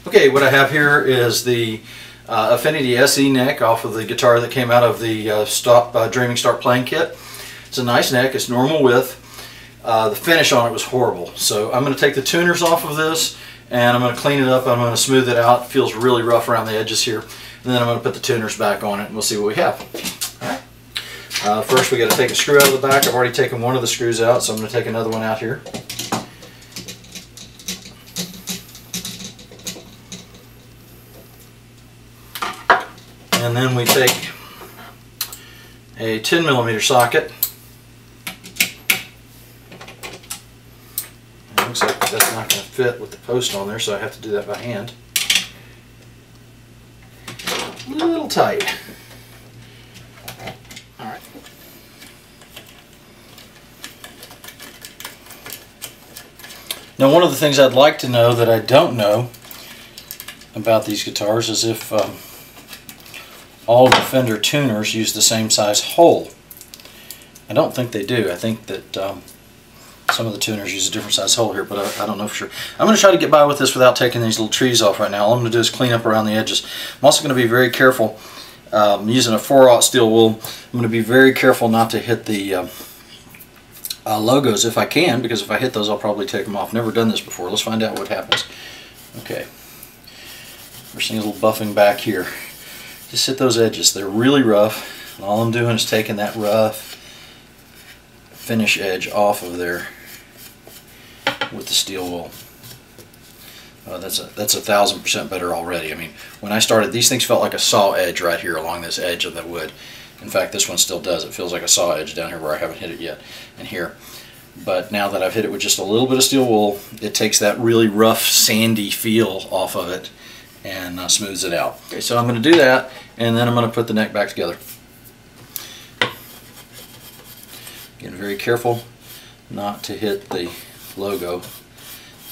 Okay, what I have here is the Affinity SE neck off of the guitar that came out of the Dreaming Start Playing kit. It's a nice neck, it's normal width. The finish on it was horrible, so I'm going to take the tuners off of this and I'm going to clean it up. I'm going to smooth it out. It feels really rough around the edges here, and then I'm going to put the tuners back on it and we'll see what we have. Alright. First we got to take a screw out of the back. I've already taken one of the screws out, so I'm going to take another one out here. And then we take a 10mm socket. It looks like that's not going to fit with the post on there, so I have to do that by hand. A little tight. Alright. Now, one of the things I'd like to know that I don't know about these guitars is if all of the Fender tuners use the same size hole. I don't think they do. I think that some of the tuners use a different size hole here, but I don't know for sure. I'm going to try to get by with this without taking these little trees off right now. All I'm going to do is clean up around the edges. I'm also going to be very careful. I'm using a 4/0 steel wool. I'm going to be very careful not to hit the logos if I can, because if I hit those I'll probably take them off. Never done this before. Let's find out what happens. Okay. First thing is a little buffing back here. Just hit those edges. They're really rough, and all I'm doing is taking that rough finish edge off of there with the steel wool. That's 1000% better already. I mean, when I started, these things felt like a saw edge right here along this edge of the wood. In fact, this one still does. It feels like a saw edge down here where I haven't hit it yet, and here. But now that I've hit it with just a little bit of steel wool, it takes that really rough, sandy feel off of it and smooths it out. Okay, so I'm going to do that, and then I'm going to put the neck back together. Getting very careful not to hit the logo.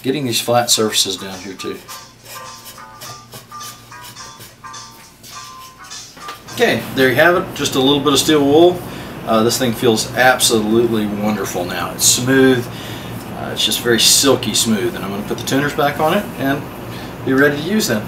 Getting these flat surfaces down here too. Okay, there you have it. Just a little bit of steel wool. This thing feels absolutely wonderful now. It's smooth. It's just very silky smooth, and I'm going to put the tuners back on it and be ready to use them.